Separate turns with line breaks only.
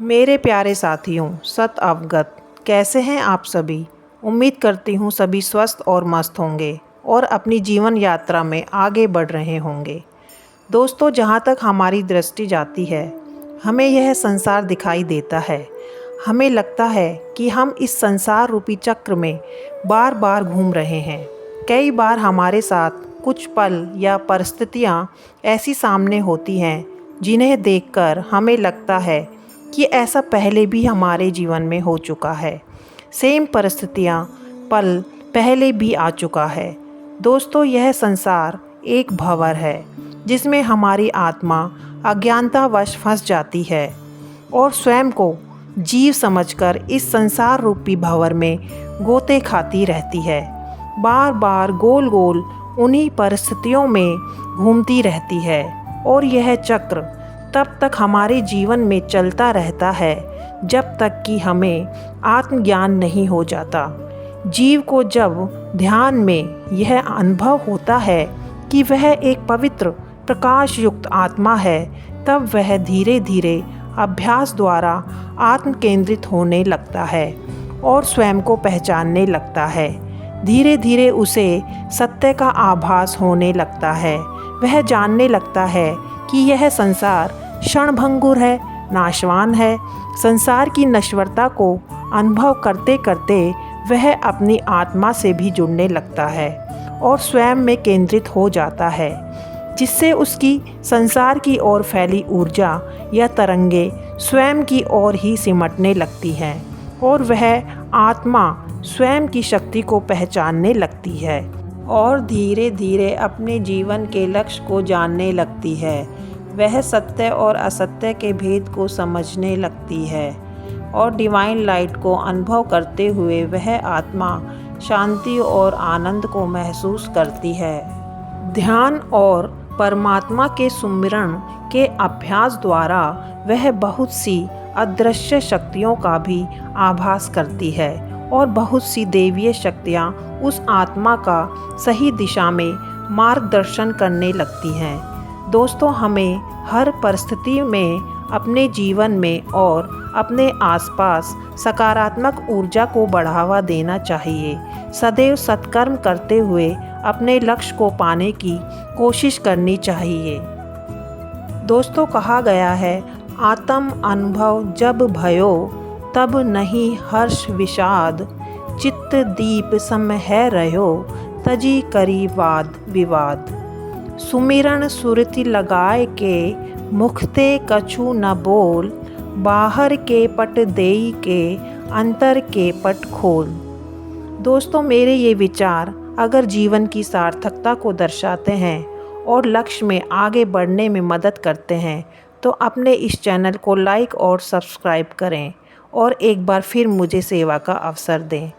मेरे प्यारे साथियों, सत अवगत, कैसे हैं आप सभी। उम्मीद करती हूँ सभी स्वस्थ और मस्त होंगे और अपनी जीवन यात्रा में आगे बढ़ रहे होंगे। दोस्तों, जहाँ तक हमारी दृष्टि जाती है, हमें यह संसार दिखाई देता है। हमें लगता है कि हम इस संसार रूपी चक्र में बार बार घूम रहे हैं। कई बार हमारे साथ कुछ पल या परिस्थितियाँ ऐसी सामने होती हैं जिन्हें देखकर हमें लगता है कि ऐसा पहले भी हमारे जीवन में हो चुका है। सेम परिस्थितियाँ, पल पहले भी आ चुका है। दोस्तों, यह संसार एक भंवर है जिसमें हमारी आत्मा अज्ञानतावश फंस जाती है और स्वयं को जीव समझकर इस संसार रूपी भंवर में गोते खाती रहती है। बार बार गोल गोल उन्हीं परिस्थितियों में घूमती रहती है और यह चक्र तब तक हमारे जीवन में चलता रहता है जब तक कि हमें आत्मज्ञान नहीं हो जाता। जीव को जब ध्यान में यह अनुभव होता है कि वह एक पवित्र प्रकाश युक्त आत्मा है, तब वह धीरे धीरे अभ्यास द्वारा आत्म केंद्रित होने लगता है और स्वयं को पहचानने लगता है। धीरे धीरे उसे सत्य का आभास होने लगता है। वह जानने लगता है कि यह संसार क्षणभंगुर है, नाशवान है। संसार की नश्वरता को अनुभव करते करते वह अपनी आत्मा से भी जुड़ने लगता है और स्वयं में केंद्रित हो जाता है, जिससे उसकी संसार की ओर फैली ऊर्जा या तरंगे स्वयं की ओर ही सिमटने लगती हैं और वह आत्मा स्वयं की शक्ति को पहचानने लगती है और धीरे धीरे अपने जीवन के लक्ष्य को जानने लगती है। वह सत्य और असत्य के भेद को समझने लगती है और डिवाइन लाइट को अनुभव करते हुए वह आत्मा शांति और आनंद को महसूस करती है। ध्यान और परमात्मा के सुमिरन के अभ्यास द्वारा वह बहुत सी अदृश्य शक्तियों का भी आभास करती है और बहुत सी देवीय शक्तियाँ उस आत्मा का सही दिशा में मार्गदर्शन करने लगती हैं। दोस्तों, हमें हर परिस्थिति में अपने जीवन में और अपने आसपास सकारात्मक ऊर्जा को बढ़ावा देना चाहिए। सदैव सत्कर्म करते हुए अपने लक्ष्य को पाने की कोशिश करनी चाहिए। दोस्तों, कहा गया है, आत्म अनुभव जब भयो तब नहीं हर्ष विषाद, चित्त दीप सम है रहो तजी करी वाद विवाद। सुमिरन सुरति लगाए के मुखते कछु न बोल, बाहर के पट देई के अंतर के पट खोल। दोस्तों, मेरे ये विचार अगर जीवन की सार्थकता को दर्शाते हैं और लक्ष्य में आगे बढ़ने में मदद करते हैं तो अपने इस चैनल को लाइक और सब्सक्राइब करें और एक बार फिर मुझे सेवा का अवसर दें।